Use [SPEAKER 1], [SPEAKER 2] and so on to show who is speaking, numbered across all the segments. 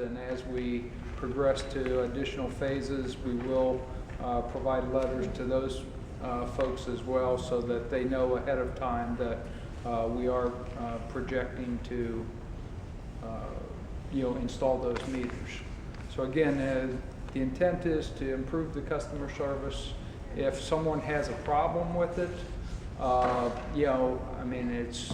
[SPEAKER 1] And as we progress to additional phases, we will provide letters to those folks as well, so that they know ahead of time that we are projecting to install those meters. So again, the intent is to improve the customer service. If someone has a problem with it, I mean, it's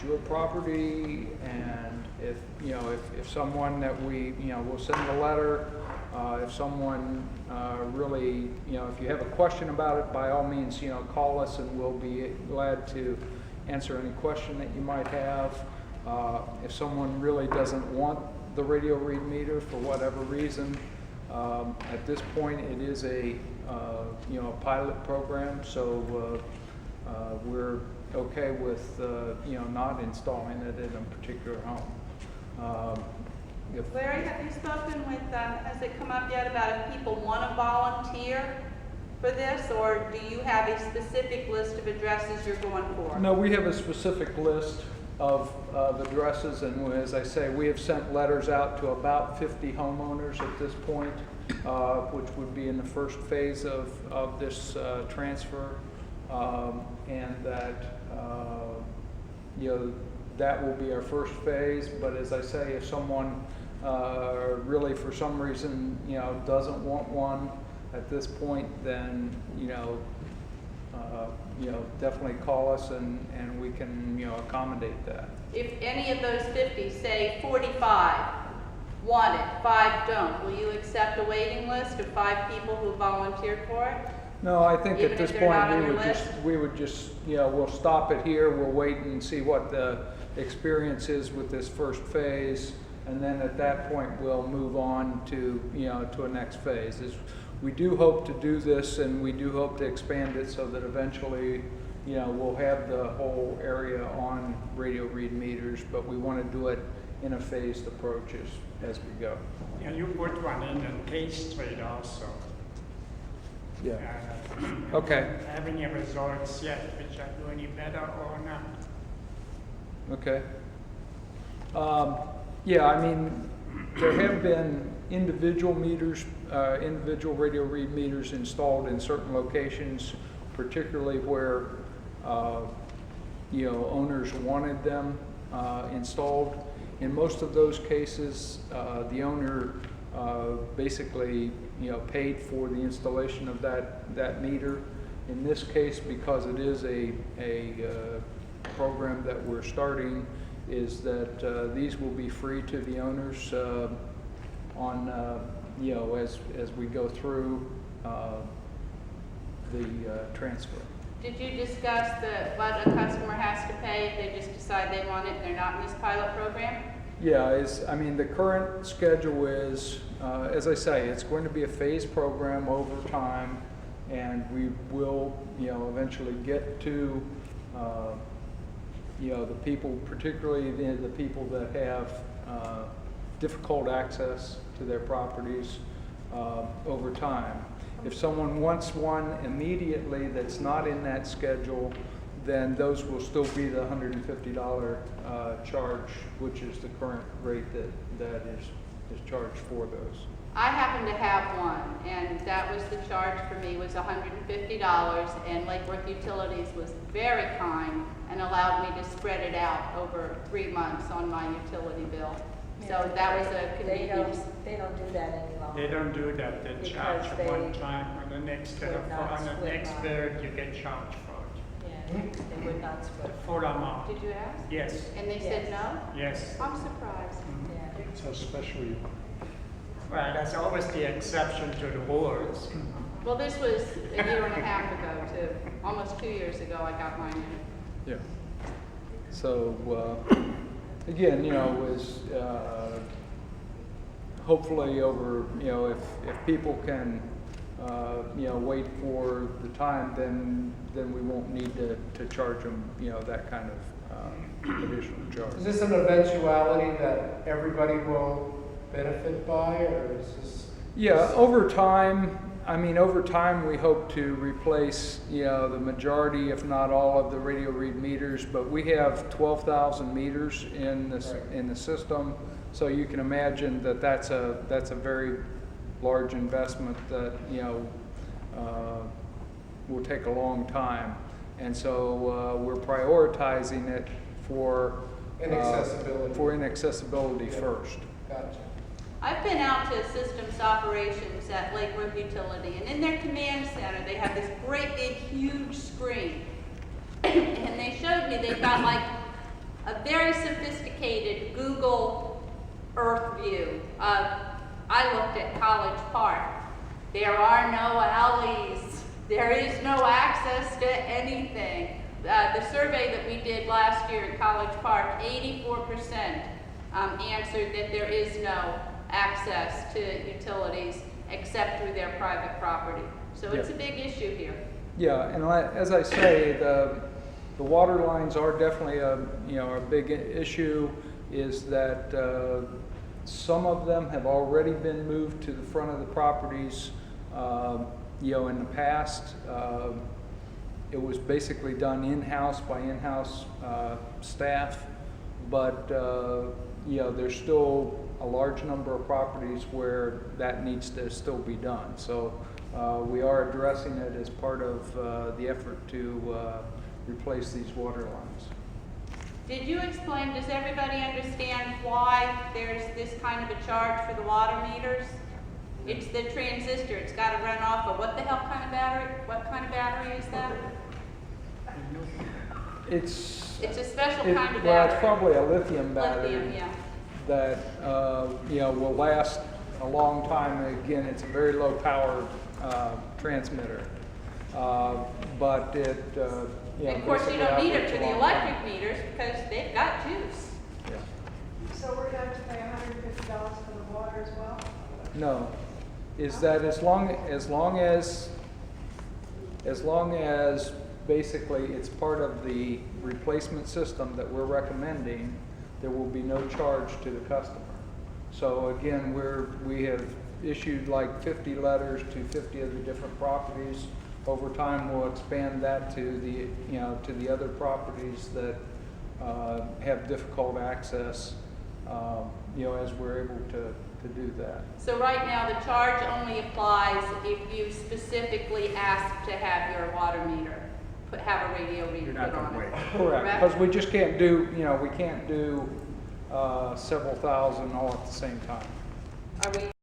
[SPEAKER 1] your property, and if someone that we'll send a letter. If someone really, if you have a question about it, by all means, call us, and we'll be glad to answer any question that you might have. If someone really doesn't want the radio read meter for whatever reason, at this point it is a pilot program, so we're okay with not installing it in a particular home.
[SPEAKER 2] Larry, have you spoken with, has it come up yet about if people want to volunteer for this, or do you have a specific list of addresses you're going for?
[SPEAKER 1] No, we have a specific list of addresses, and as I say, we have sent letters out to about 50 homeowners at this point, which would be in the first phase of this transfer, and that that will be our first phase. But as I say, if someone really for some reason doesn't want one at this point, then definitely call us, and we can accommodate that.
[SPEAKER 2] If any of those 50, say 45 want it, 5 don't, will you accept a waiting list of 5 people who volunteered for it?
[SPEAKER 1] No, I think
[SPEAKER 2] Even
[SPEAKER 1] at this
[SPEAKER 2] if they're not
[SPEAKER 1] point
[SPEAKER 2] on your
[SPEAKER 1] we would just we'll stop it here. We'll wait and see what the experience is with this first phase, and then at that point we'll move on to to a next phase. We do hope to do this, and we do hope to expand it so that eventually we'll have the whole area on radio read meters, but we want to do it in a phased approach as we go.
[SPEAKER 3] Yeah, you put one in K Street also.
[SPEAKER 1] Yeah. Okay.
[SPEAKER 3] Having any results yet, which are doing any better or not?
[SPEAKER 1] Okay. Yeah, I mean, there have been individual meters, individual radio read meters installed in certain locations, particularly where owners wanted them installed. In most of those cases, the owner basically paid for the installation of that meter. In this case, because it is a program that we're starting, is that these will be free to the owners on as we go through the transfer.
[SPEAKER 2] Did you discuss what a customer has to pay if they just decide they want it and they're not in this pilot program?
[SPEAKER 1] Yeah, I mean, the current schedule is, as I say, it's going to be a phased program over time, and we will, eventually get to, the people, particularly the people that have difficult access to their properties over time. If someone wants one immediately that's not in that schedule, then those will still be the $150 charge, which is the current rate that is charged for those.
[SPEAKER 2] I happen to have one, and that was the charge for me, was $150, and Lake Worth Utilities was very kind and allowed me to spread it out over 3 months on my utility bill.
[SPEAKER 4] Yeah,
[SPEAKER 2] So that was a convenience.
[SPEAKER 4] They don't do that any longer.
[SPEAKER 3] They don't do that. They
[SPEAKER 4] Because
[SPEAKER 3] charge
[SPEAKER 4] they
[SPEAKER 3] one time on the next
[SPEAKER 4] would not
[SPEAKER 3] on the
[SPEAKER 4] split
[SPEAKER 3] next
[SPEAKER 4] mine.
[SPEAKER 3] bill you get charged for it.
[SPEAKER 4] Yeah, they would not
[SPEAKER 3] The
[SPEAKER 4] split.
[SPEAKER 3] full amount.
[SPEAKER 2] Did you ask?
[SPEAKER 3] Yes.
[SPEAKER 2] And they said
[SPEAKER 4] Yes.
[SPEAKER 2] no?
[SPEAKER 3] Yes.
[SPEAKER 2] I'm surprised.
[SPEAKER 4] Yeah.
[SPEAKER 5] So especially,
[SPEAKER 3] Well, that's always the exception to the rules.
[SPEAKER 2] Well, this was a year and a half ago, too. Almost 2 years ago, I got mine in.
[SPEAKER 1] Yeah. So again, is hopefully over, if people can, wait for the time, then we won't need to charge them, that kind of additional charge.
[SPEAKER 5] is this an eventuality that everybody will benefit by, or is this?
[SPEAKER 1] Yeah, over time, we hope to replace, the majority, if not all, of the radio read meters, but we have 12,000 meters in the system. So you can imagine that that's a very large investment that, you know, will take a long time. And so we're prioritizing it for
[SPEAKER 5] Inaccessibility.
[SPEAKER 1] For inaccessibility
[SPEAKER 5] Yeah.
[SPEAKER 1] first.
[SPEAKER 5] Gotcha.
[SPEAKER 2] I've been out to systems operations at Lake Worth Utility, and in their command center, they have this great big huge screen. And they showed me they've got like a very sophisticated Google Earth view of, I looked at College Park. There are no alleys. There is no access to anything. The survey that we did last year at College Park, 84% answered that there is no access to utilities except through their private property. So it's a
[SPEAKER 1] Yeah.
[SPEAKER 2] big issue here.
[SPEAKER 1] Yeah, and as I say, the water lines are definitely a big issue. Is that some of them have already been moved to the front of the properties. In the past, it was basically done in-house by in-house staff, but there's still a large number of properties where that needs to still be done. So we are addressing it as part of the effort to replace these water lines.
[SPEAKER 2] Did you explain, does everybody understand why there's this kind of a charge for the water meters? It's the transistor, it's gotta run off of what the hell kind of battery? What kind of battery is that?
[SPEAKER 1] It's
[SPEAKER 2] It's a special
[SPEAKER 1] it-
[SPEAKER 2] kind of
[SPEAKER 1] well, it's
[SPEAKER 2] battery.
[SPEAKER 1] probably a lithium battery.
[SPEAKER 2] Lithium, yeah.
[SPEAKER 1] That will last a long time. Again, it's a very low power transmitter, but it
[SPEAKER 2] Of course, you
[SPEAKER 1] basically
[SPEAKER 2] don't need it
[SPEAKER 1] operates
[SPEAKER 2] for
[SPEAKER 1] a
[SPEAKER 2] the
[SPEAKER 1] long
[SPEAKER 2] electric
[SPEAKER 1] time.
[SPEAKER 2] meters because they've got juice.
[SPEAKER 1] Yeah.
[SPEAKER 6] So we're going to have to pay $150 for the water as well?
[SPEAKER 1] No, is that as long as basically it's part of the replacement system that we're recommending, there will be no charge to the customer. So again, we have issued like 50 letters to 50 of the different properties. Over time, we'll expand that to the other properties that have difficult access, as we're able to do that.
[SPEAKER 2] So right now, the charge only applies if you specifically ask to have your water meter, have a radio reader
[SPEAKER 3] You're
[SPEAKER 2] put
[SPEAKER 3] not gonna
[SPEAKER 2] on it.
[SPEAKER 3] wait.
[SPEAKER 1] Correct, because we just can't do, we can't do several thousand all at the same time.
[SPEAKER 2] Are we